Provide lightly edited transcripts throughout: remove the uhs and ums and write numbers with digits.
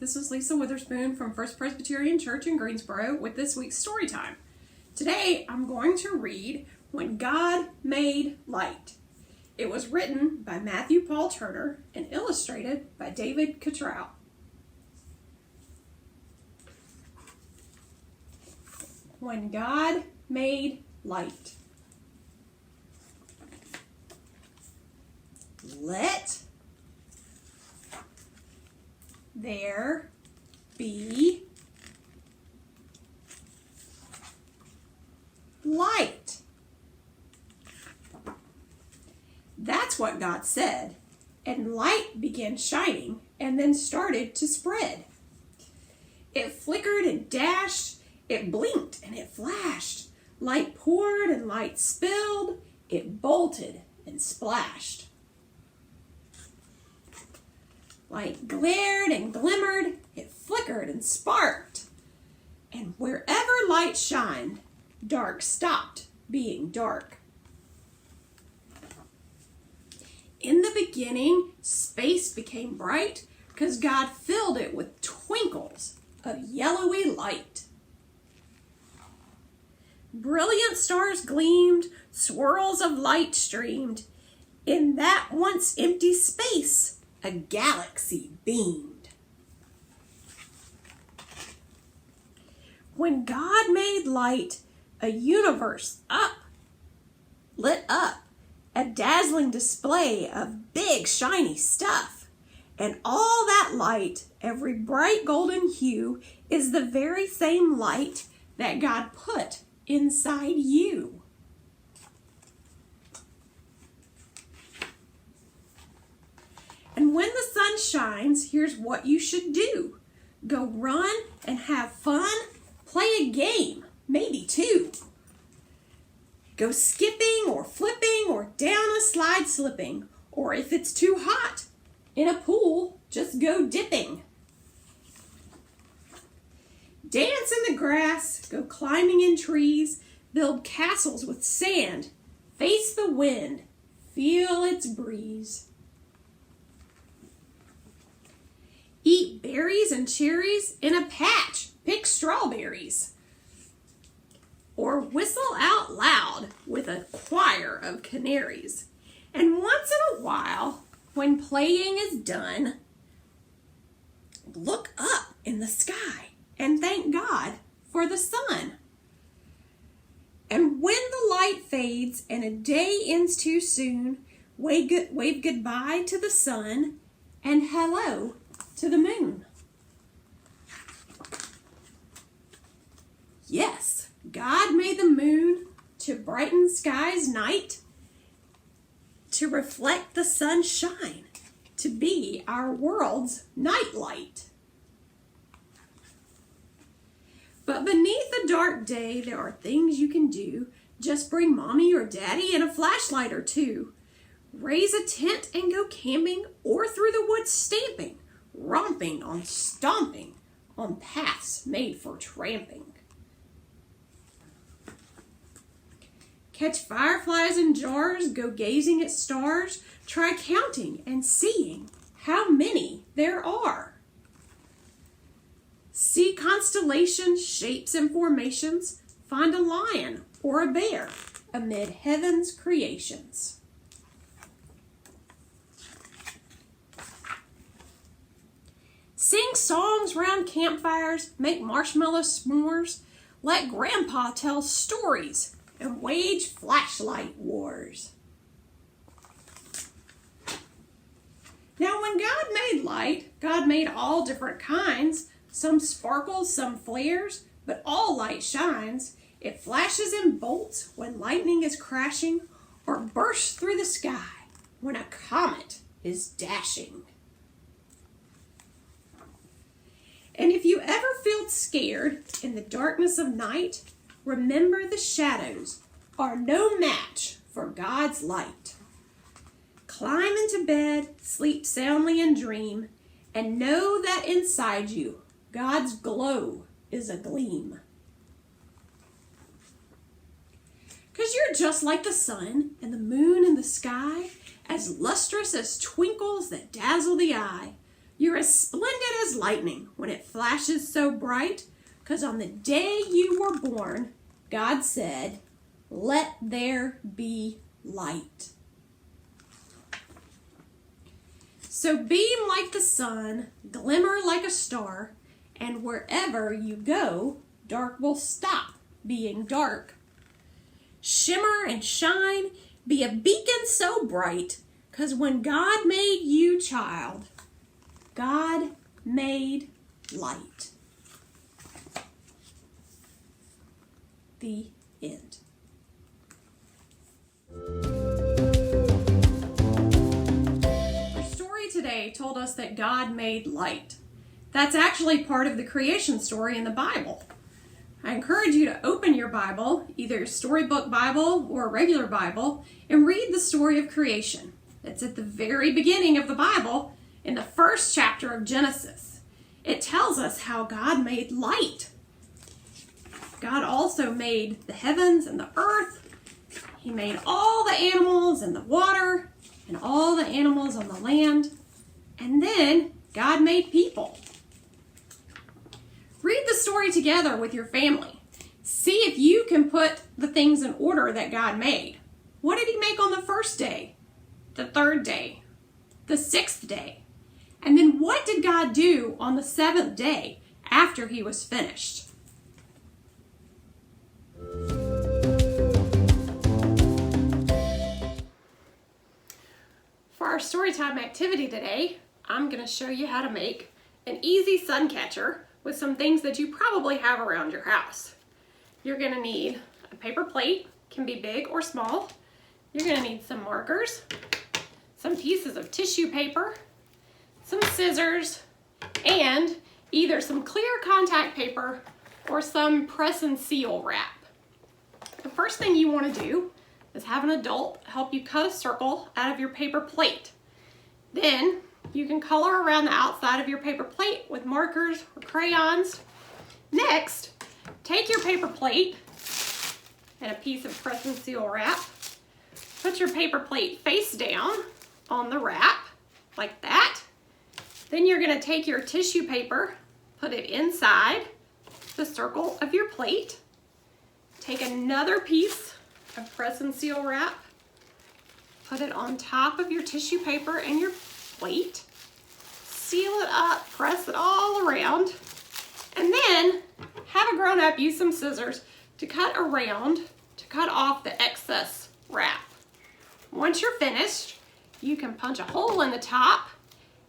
This is Lisa Witherspoon from First Presbyterian Church in Greensboro with this week's story time. Today I'm going to read When God Made Light. It was written by Matthew Paul Turner and illustrated by David Cottrell. When God Made Light. Let there be light. That's what God said, and light began shining and then started to spread. It flickered and dashed, it blinked and it flashed. Light poured and light spilled, it bolted and splashed. Light glared and glimmered, it flickered and sparked. And wherever light shined, dark stopped being dark. In the beginning, space became bright because God filled it with twinkles of yellowy light. Brilliant stars gleamed, swirls of light streamed. In that once empty space, a galaxy beamed. When God made light, a universe lit up, a dazzling display of big shiny stuff. And all that light, every bright golden hue, is the very same light that God put inside you. And when the sun shines, here's what you should do. Go run and have fun, play a game, maybe two. Go skipping or flipping or down a slide slipping, or if it's too hot, in a pool, just go dipping. Dance in the grass, go climbing in trees, build castles with sand, face the wind, feel its breeze. Eat berries and cherries in a patch, pick strawberries. Or whistle out loud with a choir of canaries. And once in a while, when playing is done, look up in the sky and thank God for the sun. And when the light fades and a day ends too soon, wave goodbye to the sun and hello to the moon. Yes, God made the moon to brighten sky's night, to reflect the sun's shine, to be our world's nightlight. But beneath a dark day, there are things you can do. Just bring mommy or daddy and a flashlight or two. Raise a tent and go camping or through the woods stamping, romping on stomping on paths made for tramping. Catch fireflies in jars, go gazing at stars, try counting and seeing how many there are. See constellations, shapes and formations, find a lion or a bear amid heaven's creations. Sing songs round campfires, make marshmallow s'mores, let Grandpa tell stories and wage flashlight wars. Now when God made light, God made all different kinds. Some sparkles, some flares, but all light shines. It flashes and bolts when lightning is crashing, or bursts through the sky when a comet is dashing. And if you ever feel scared in the darkness of night, remember the shadows are no match for God's light. Climb into bed, sleep soundly and dream, and know that inside you, God's glow is a gleam. 'Cause you're just like the sun and the moon in the sky, as lustrous as twinkles that dazzle the eye. You're as splendid as lightning when it flashes so bright, 'cause on the day you were born, God said, "Let there be light." So beam like the sun, glimmer like a star, and wherever you go, dark will stop being dark. Shimmer and shine, be a beacon so bright, 'cause when God made you, child, God made light. The end. Our story today told us that God made light. That's actually part of the creation story in the Bible. I encourage you to open your Bible, either a storybook Bible or a regular Bible, and read the story of creation. It's at the very beginning of the Bible, in the first chapter of Genesis. It tells us how God made light. God also made the heavens and the earth. He made all the animals in the water and all the animals on the land. And then God made people. Read the story together with your family. See if you can put the things in order that God made. What did he make on the first day, the third day, the sixth day? And then what did God do on the seventh day after he was finished? For our storytime activity today, I'm going to show you how to make an easy sun catcher with some things that you probably have around your house. You're going to need a paper plate, can be big or small. You're going to need some markers, some pieces of tissue paper, some scissors, and either some clear contact paper or some press and seal wrap. The first thing you want to do is have an adult help you cut a circle out of your paper plate. Then you can color around the outside of your paper plate with markers or crayons. Next, take your paper plate and a piece of press and seal wrap. Put your paper plate face down on the wrap, like that. Then you're going to take your tissue paper, put it inside the circle of your plate. Take another piece of press and seal wrap, put it on top of your tissue paper and your plate, seal it up, press it all around, and then have a grown-up use some scissors to cut around to cut off the excess wrap. Once you're finished, you can punch a hole in the top,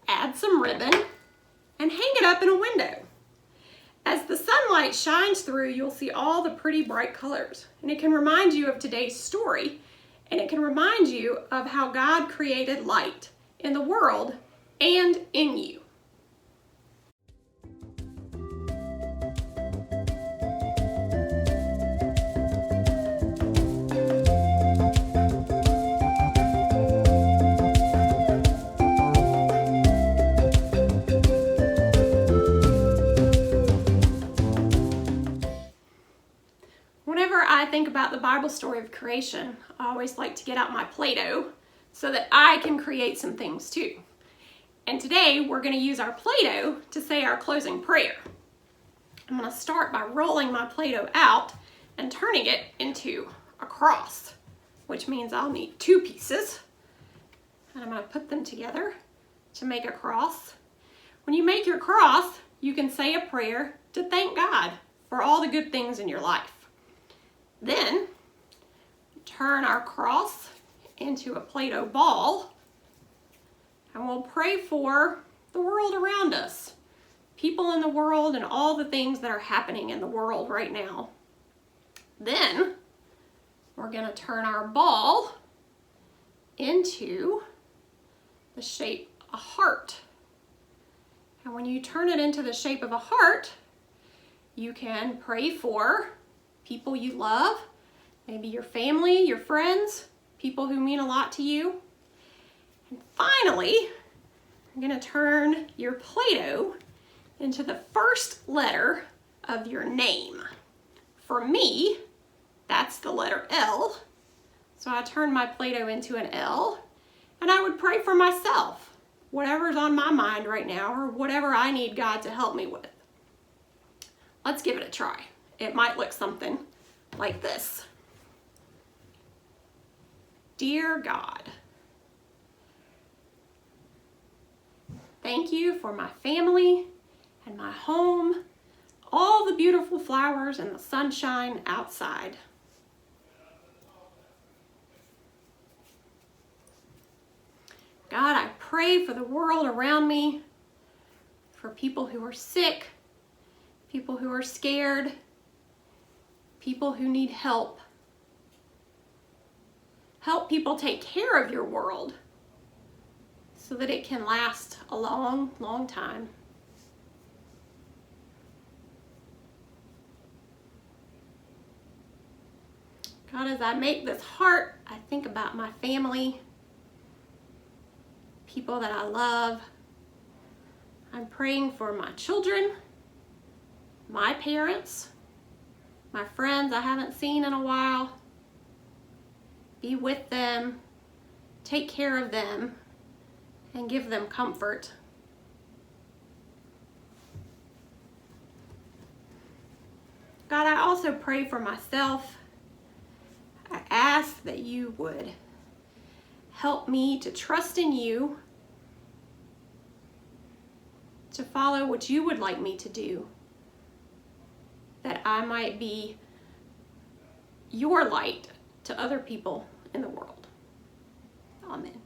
add some ribbon, and hang it up in a window. As the sunlight shines through, you'll see all the pretty bright colors, and it can remind you of today's story, and it can remind you of how God created light in the world and in you. I think about the Bible story of creation, I always like to get out my Play-Doh so that I can create some things too. And today we're going to use our Play-Doh to say our closing prayer. I'm going to start by rolling my Play-Doh out and turning it into a cross, which means I'll need two pieces. And I'm going to put them together to make a cross. When you make your cross, you can say a prayer to thank God for all the good things in your life. Then, turn our cross into a Play-Doh ball, and we'll pray for the world around us, people in the world, and all the things that are happening in the world right now. Then, we're going to turn our ball into the shape of a heart. And when you turn it into the shape of a heart, you can pray for people you love, maybe your family, your friends, people who mean a lot to you. And finally, I'm going to turn your Play-Doh into the first letter of your name. For me, that's the letter L. So I turn my Play-Doh into an L, and I would pray for myself. whatever's on my mind right now or whatever I need God to help me with. Let's give it a try. It might look something like this. Dear God, thank you for my family and my home, all the beautiful flowers and the sunshine outside. God, I pray for the world around me, for people who are sick, people who are scared, people who need help. Help people take care of your world so that it can last a long, long time. God, as I make this heart, I think about my family, people that I love. I'm praying for my children, my parents, my friends I haven't seen in a while. Be with them, take care of them, and give them comfort. God, I also pray for myself. I ask that you would help me to trust in you, to follow what you would like me to do, that I might be your light to other people in the world. Amen.